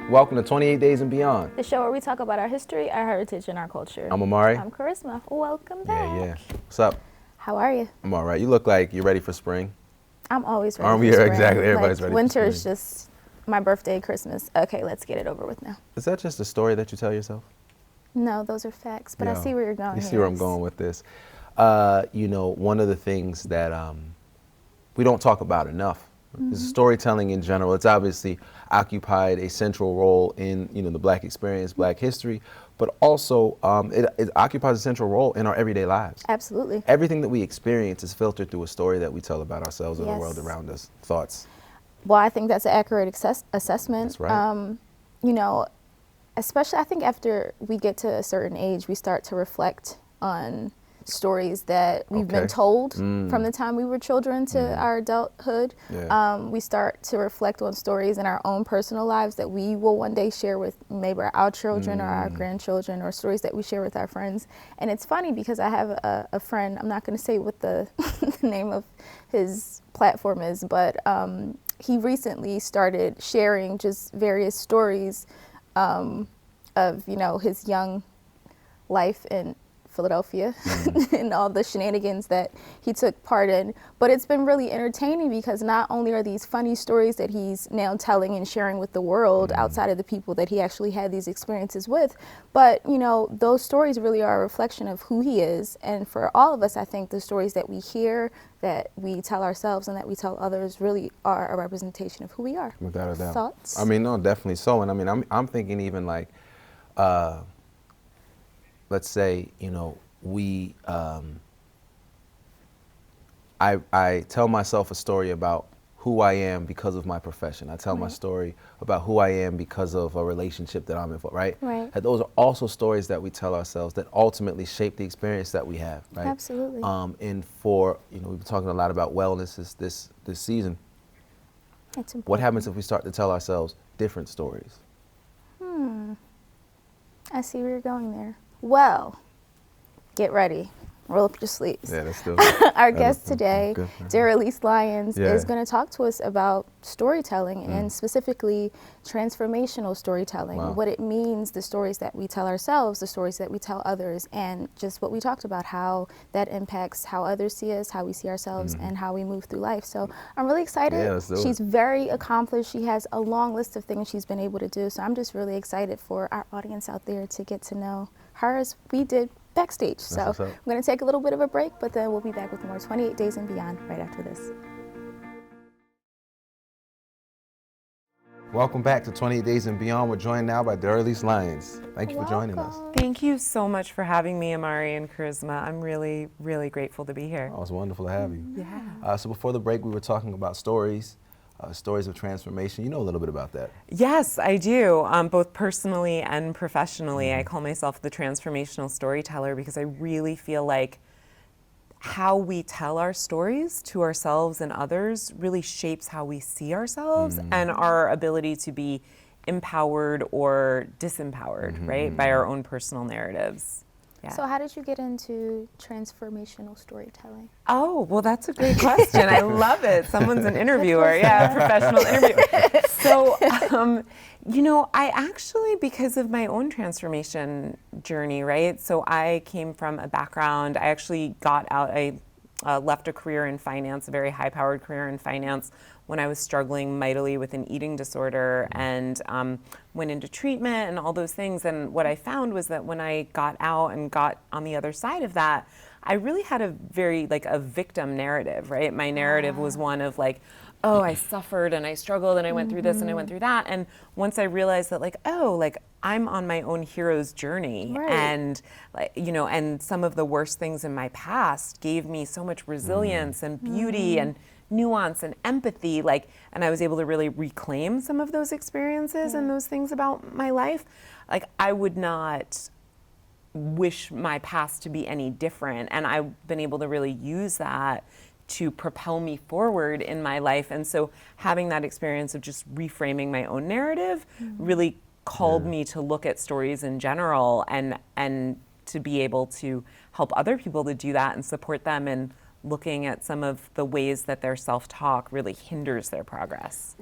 Welcome to 28 Days and Beyond. The show where we talk about our history, our heritage, and our culture. I'm Amari. I'm Charisma. Welcome back. Yeah. What's up? How are you? I'm all right. You look like you're ready for spring. I'm always ready Aren't for we? spring. Exactly. Everybody's ready Winter for is spring. just my birthday, Christmas. Okay, let's get it over with now. Is that just a story that you tell yourself? No, those are facts, but I see where you're going. You see where I'm going with this. One of the things that we don't talk about enough is storytelling in general. It's obviously occupied a central role in the Black experience, Black history, but also it occupies a central role in our everyday lives. Absolutely. Everything that we experience is filtered through a story that we tell about ourselves and the world around us. Thoughts? Well, I think that's an accurate assessment. That's right. Especially I think after we get to a certain age, we start to reflect on stories that we've been told from the time we were children to our adulthood. Yeah. We start to reflect on stories in our own personal lives that we will one day share with maybe our children or our grandchildren, or stories that we share with our friends. And it's funny because I have a friend, I'm not going to say what the name of his platform is, but he recently started sharing just various stories of his young life in Philadelphia and all the shenanigans that he took part in. But it's been really entertaining because not only are these funny stories that he's now telling and sharing with the world outside of the people that he actually had these experiences with, but those stories really are a reflection of who he is. And for all of us, I think the stories that we hear, that we tell ourselves and that we tell others really are a representation of who we are. Without a doubt. Thoughts? I mean, no, definitely so. And I mean, I'm thinking even like, let's say, I tell myself a story about who I am because of my profession. I tell my story about who I am because of a relationship that I'm in, right? Right. And those are also stories that we tell ourselves that ultimately shape the experience that we have, right? Absolutely. And for, we've been talking a lot about wellness this season. It's important. What happens if we start to tell ourselves different stories? I see where you're going there. Well, get ready. Roll up your sleeves. Yeah, let's do it. Our guest today, good. Daralyse Lyons, Yeah. is going to talk to us about storytelling and specifically transformational storytelling, what it means, the stories that we tell ourselves, the stories that we tell others, and just what we talked about, how that impacts how others see us, how we see ourselves, and how we move through life. So I'm really excited. Yeah, let's do She's it. very accomplished. She has a long list of things she's been able to do. So I'm just really excited for our audience out there to get to know her as we did backstage. So what's up. I'm going to take a little bit of a break, but then we'll be back with more 28 Days and Beyond right after this. Welcome back to 28 Days and Beyond. We're joined now by Daralyse Lyons. Thank you for joining us. Thank you so much for having me, Amari and Charisma. I'm really, really grateful to be here. Oh, it's wonderful to have you. Yeah. So before the break, we were talking about stories of transformation. You know a little bit about that. Yes, I do, both personally and professionally. I call myself the transformational storyteller because I really feel like how we tell our stories to ourselves and others really shapes how we see ourselves and our ability to be empowered or disempowered, right, by our own personal narratives. Yeah. So how did you get into transformational storytelling? Oh, well, that's a great question. I love it. Someone's an interviewer. Yeah, professional interviewer. So, I actually, because of my own transformation journey, right? So I came from a background, I actually got out, I left a career in finance, a very high-powered career in finance, when I was struggling mightily with an eating disorder and went into treatment and all those things. And what I found was that when I got out and got on the other side of that, I really had a very, a victim narrative, right? My narrative was one of oh, I suffered and I struggled and I went through this and I went through that. And once I realized that I'm on my own hero's journey, Right. and and some of the worst things in my past gave me so much resilience and beauty and nuance and empathy, and I was able to really reclaim some of those experiences and those things about my life. I would not wish my past to be any different, and I've been able to really use that to propel me forward in my life. And so having that experience of just reframing my own narrative really called me to look at stories in general and to be able to help other people to do that and support them in looking at some of the ways that their self-talk really hinders their progress.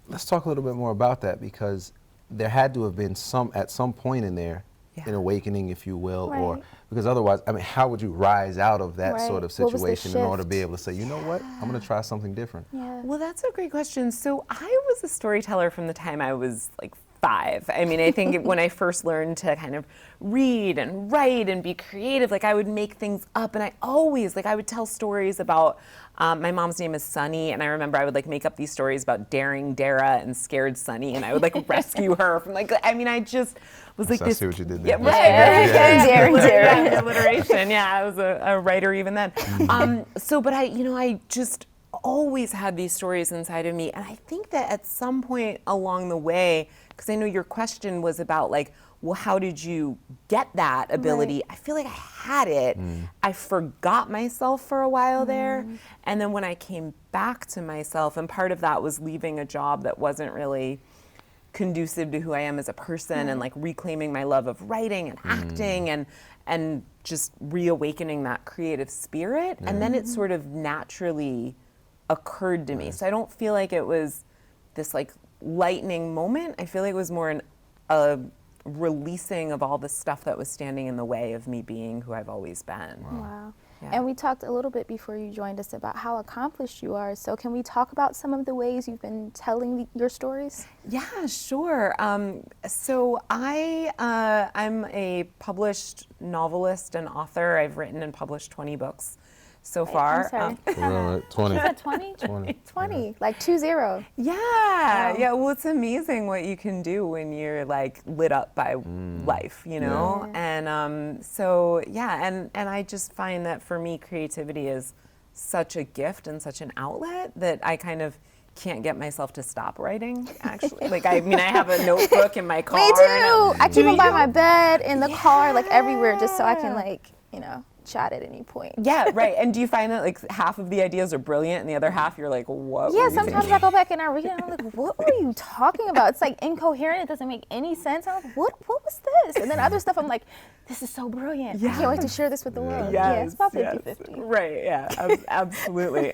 Let's talk a little bit more about that, because there had to have been at some point in there, an awakening, if you will, or because otherwise, I mean, how would you rise out of that sort of situation in order to be able to say, you know what, I'm going to try something different? Well, that's a great question. So I was a storyteller from the time I was like 5. I mean, I think when I first learned to kind of read and write and be creative, like I would make things up, and I always, like I would tell stories about, my mom's name is Sunny, and I remember I would like make up these stories about daring Dara and scared Sunny, and I would like rescue her from like, I mean, I just was like I this. see what you did there. Daring Dara. Alliteration, I was a writer even then. But I just always had these stories inside of me, and I think that at some point along the way, because I know your question was about like, well, how did you get that ability? I feel like I had it. I forgot myself for a while there. And then when I came back to myself, and part of that was leaving a job that wasn't really conducive to who I am as a person, and like reclaiming my love of writing and acting, and just reawakening that creative spirit. And then it sort of naturally occurred to me. So I don't feel like it was this like lightning moment. I feel like it was more a releasing of all the stuff that was standing in the way of me being who I've always been. Wow. And we talked a little bit before you joined us about how accomplished you are. So can we talk about some of the ways you've been telling your stories? Yeah, sure. So I'm a published novelist and author. I've written and published 20 books so far. I'm sorry. 20. Is that 20? 20, like 20. Yeah. Well, it's amazing what you can do when you're like lit up by life, you know? And and I just find that for me, creativity is such a gift and such an outlet that I kind of can't get myself to stop writing, actually. Like, I mean, I have a notebook in my car. Me too. I keep them by my bed, in the car, like everywhere, just so I can like, chat at any point. Yeah, right. And do you find that like half of the ideas are brilliant and the other half you're like, what? Yeah, sometimes I go back and I read it and I'm like, what were you talking about? It's like incoherent. It doesn't make any sense. I'm like, what was this? And then other stuff, I'm like, this is so brilliant. I can't wait to share this with the world. It's about 50-50. Right, absolutely.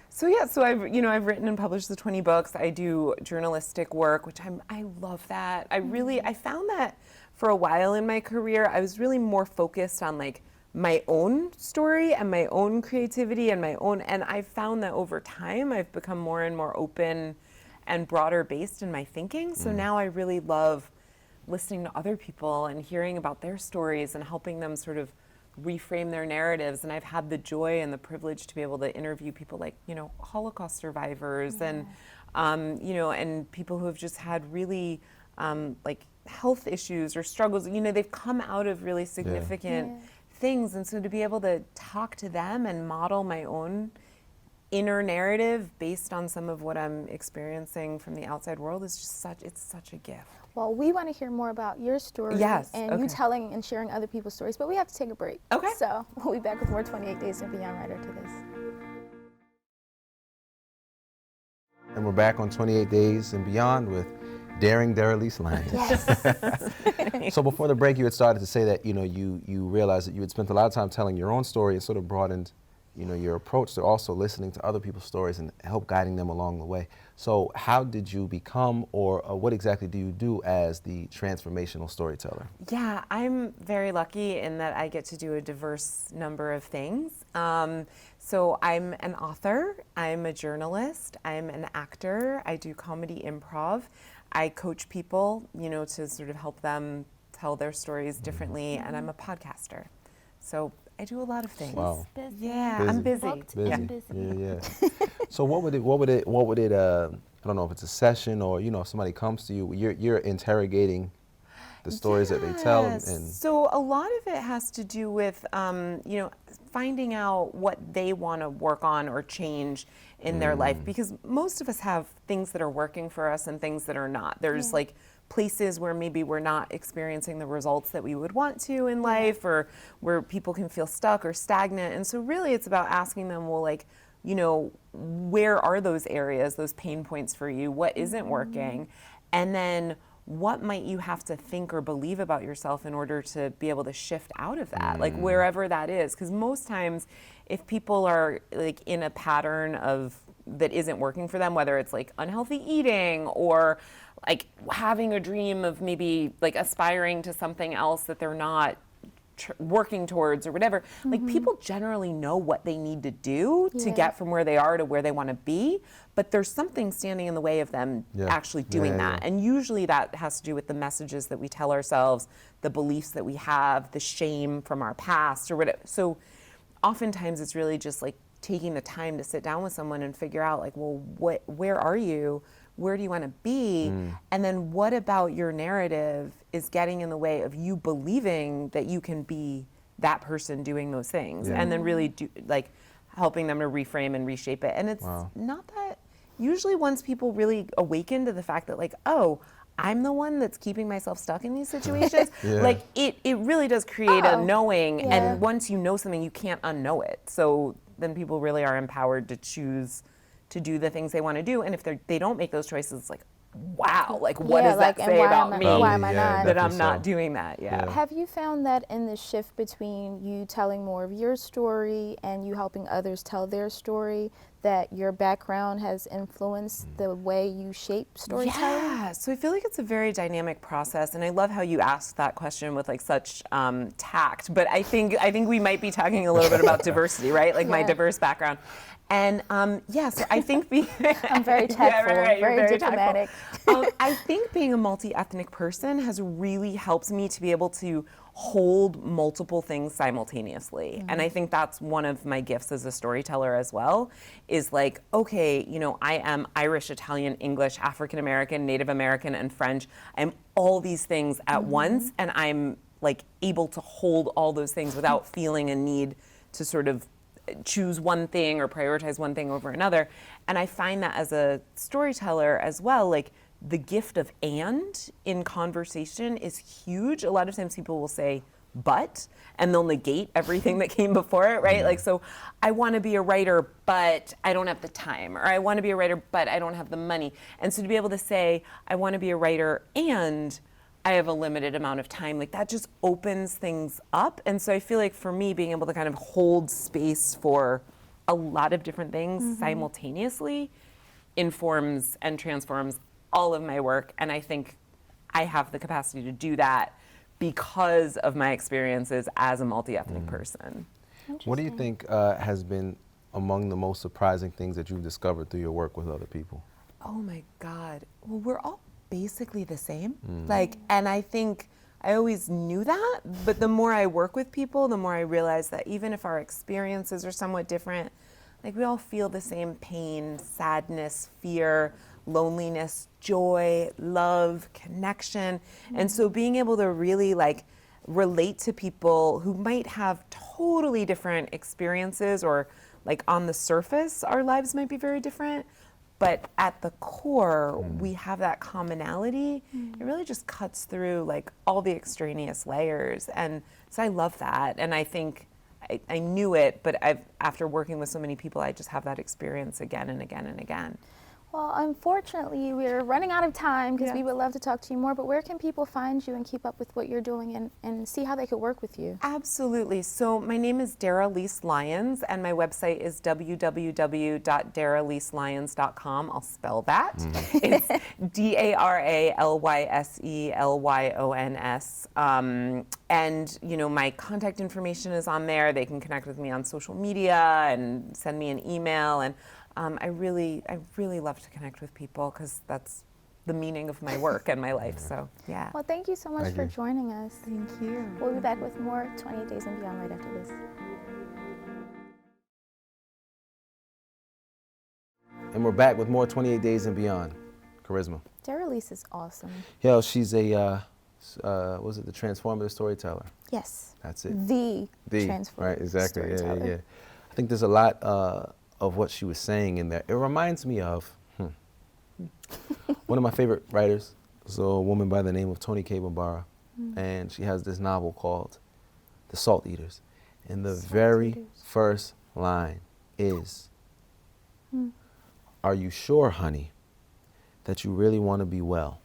So I've written and published the 20 books. I do journalistic work, which I love that. I found that for a while in my career, I was really more focused on like my own story and my own creativity and I found that over time I've become more and more open and broader based in my thinking. So now I really love listening to other people and hearing about their stories and helping them sort of reframe their narratives. And I've had the joy and the privilege to be able to interview people like, Holocaust survivors and people who have just had really like health issues or struggles. They've come out of really significant things, and so to be able to talk to them and model my own inner narrative based on some of what I'm experiencing from the outside world is just such a gift. Well, we want to hear more about your story you telling and sharing other people's stories, but we have to take a break. Okay. So we'll be back with more 28 Days and Beyond right after this. And we're back on 28 Days and Beyond with daring Daralyse Lyons. Yes. So before the break, you had started to say that you realized that you had spent a lot of time telling your own story and sort of broadened your approach to also listening to other people's stories and help guiding them along the way. So how did you become, or what exactly do you do as the transformational storyteller? Yeah, I'm very lucky in that I get to do a diverse number of things. So I'm an author, I'm a journalist, I'm an actor, I do comedy improv. I coach people, to sort of help them tell their stories differently, and I'm a podcaster. So I do a lot of things. Wow. Yeah, busy. I'm busy. Yeah. So what would it I don't know if it's a session or if somebody comes to you, you're interrogating the stories that they tell, and so a lot of it has to do with finding out what they want to work on or change in their life, because most of us have things that are working for us and things that are not. There's like places where maybe we're not experiencing the results that we would want to in life, or where people can feel stuck or stagnant. And so really it's about asking them, well, like, where are those areas, those pain points for you? What isn't working? And then what might you have to think or believe about yourself in order to be able to shift out of that, like wherever that is? Because most times if people are like in a pattern of that isn't working for them, whether it's like unhealthy eating or like having a dream of maybe like aspiring to something else that they're not working towards or whatever, like people generally know what they need to do to get from where they are to where they want to be, but there's something standing in the way of them actually doing that. And usually that has to do with the messages that we tell ourselves, the beliefs that we have, the shame from our past or whatever. So oftentimes it's really just like taking the time to sit down with someone and figure out like, well, where are you? Where do you want to be? And then what about your narrative is getting in the way of you believing that you can be that person doing those things? And then really like helping them to reframe and reshape it. And it's not that, usually once people really awaken to the fact that like, oh, I'm the one that's keeping myself stuck in these situations, like it really does create a knowing. And once you know something, you can't unknow it. So then people really are empowered to choose to do the things they want to do. And if they don't make those choices, it's like, wow, like what does that say about me why am I not? that I'm not doing that? Have you found that in the shift between you telling more of your story and you helping others tell their story, that your background has influenced the way you shape storytelling? Yeah, so I feel like it's a very dynamic process, and I love how you asked that question with like such tact. But I think we might be talking a little bit about diversity, right? Like my diverse background. And so I think being I'm very tactful, very diplomatic. I think being a multi-ethnic person has really helped me to be able to hold multiple things simultaneously. And I think that's one of my gifts as a storyteller as well, is like, okay, you know, I am Irish, Italian, English, African American, Native American, and French. I'm all these things at once, and I'm like able to hold all those things without feeling a need to sort of choose one thing or prioritize one thing over another. And I find that as a storyteller as well, like the gift of and in conversation is huge. A lot of times people will say but, and they'll negate everything that came before it, right? Like, so I want to be a writer, but I don't have the time, or I want to be a writer, but I don't have the money. And so to be able to say, I want to be a writer and I have a limited amount of time, like that just opens things up. And so I feel like for me, being able to kind of hold space for a lot of different things simultaneously informs and transforms all of my work. And I think I have the capacity to do that because of my experiences as a multi-ethnic person. What do you think has been among the most surprising things that you've discovered through your work with other people? Oh my God. Well, we're all basically the same. Like, and I think I always knew that, but the more I work with people, the more I realize that even if our experiences are somewhat different, like we all feel the same pain, sadness, fear, loneliness, joy, love, connection. And so being able to really like relate to people who might have totally different experiences, or like on the surface, our lives might be very different, but at the core, we have that commonality. It really just cuts through like all the extraneous layers. And so I love that. And I think I knew it, but after working with so many people, I just have that experience again and again and again. Well, unfortunately, we're running out of time because we would love to talk to you more, but where can people find you and keep up with what you're doing and see how they could work with you? Absolutely. So my name is Daralyse Lyons, and my website is www.daralyselyons.com. I'll spell that. It's DARALYSELYONS. And, you know, my contact information is on there. They can connect with me on social media and send me an email. And I really love to connect with people because that's the meaning of my work and my life. So, yeah. Well, thank you so much for joining us. Thank you. We'll be back with more 28 Days and Beyond right after this. And we're back with more 28 Days and Beyond. Charisma. Daralyse is awesome. Yeah, she's a, was it the transformative storyteller? Yes. That's it. The transformative right, exactly. storyteller. Yeah. I think there's a lot of what she was saying in there. It reminds me of one of my favorite writers, so a woman by the name of Toni Cable, and she has this novel called The Salt Eaters. And the very first line is, "Are you sure, honey, that you really want to be well?"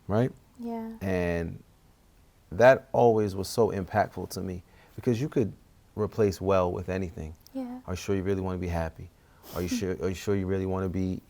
Right? Yeah. And that always was so impactful to me, because you could replace well with anything. Yeah. Are you sure you really want to be happy? Are you sure you really want to be,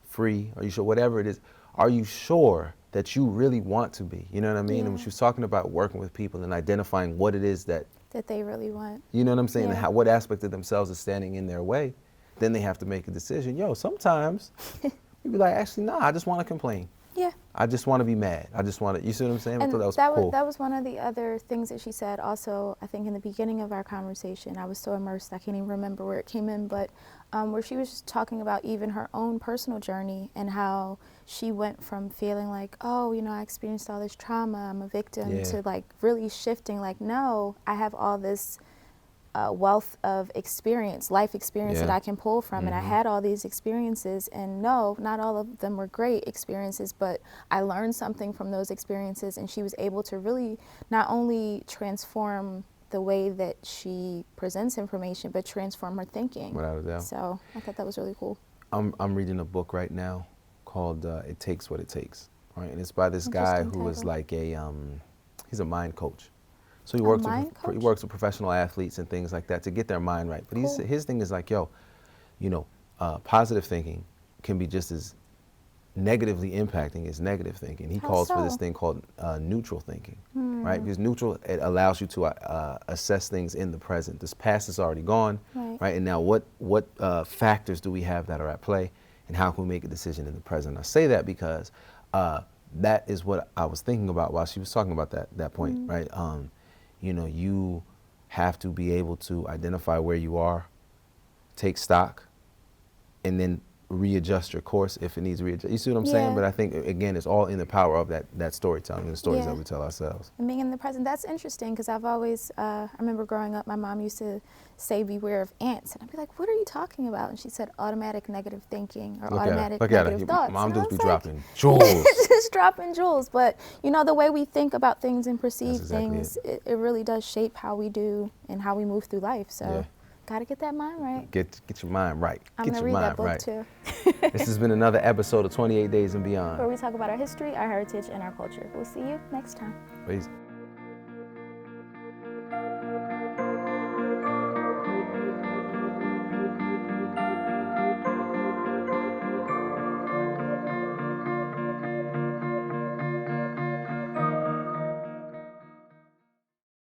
free? Are you sure, whatever it is, are you sure that you really want to be? You know what I mean? Yeah. And when she was talking about working with people and identifying what it is that they really want. you know what I'm saying? Yeah. And what aspect of themselves is standing in their way, then they have to make a decision. Sometimes you be like, actually, nah, I just want to complain. Yeah. I just want to be mad. I just want to, you see what I'm saying? I And thought that was cool. that was one of the other things that she said also, I think in the beginning of our conversation. I was so immersed, I can't even remember where it came in, but where she was just talking about even her own personal journey and how she went from feeling like, oh, I experienced all this trauma, I'm a victim, Yeah. to like really shifting, like, no, I have all this wealth of experience, life experience that Yeah. I can pull from. And I had all these experiences, and no, not all of them were great experiences, but I learned something from those experiences. And she was able to really not only transform the way that she presents information, but transform her thinking. Without a doubt. So I thought that was really cool. I'm reading a book right now called It Takes What It Takes, right? And it's by this guy Interesting who is title. like he's a mind coach. So he A works mind with, coach? he works with professional athletes and things like that to get their mind right. But Cool. his thing is like, positive thinking can be just as negatively impacting as negative thinking. He How calls for this so? thing called neutral thinking, right? Because neutral, it allows you to assess things in the present. This past is already gone, Right. And now what factors do we have that are at play, and how can we make a decision in the present? I say that because that is what I was thinking about while she was talking about that point, right? You have to be able to identify where you are, take stock, and then readjust your course if it needs readjust. You see what I'm saying? Yeah. But I think, again, it's all in the power of that storytelling and the stories Yeah. that we tell ourselves. And being in the present, that's interesting because I've always, I remember growing up, my mom used to say, beware of ants. And I'd be like, what are you talking about? And she said, automatic negative thinking or automatic negative thoughts. Mom And I just be was like, dropping jewels. just dropping jewels. But, the way we think about things and perceive exactly things, it really does shape how we do and how we move through life. So, Yeah. gotta get that mind right. Get your mind right. I'm Get gonna your read mind that book right. too, This has been another episode of 28 Days and Beyond. where we talk about our history, our heritage, and our culture. We'll see you next time. Peace.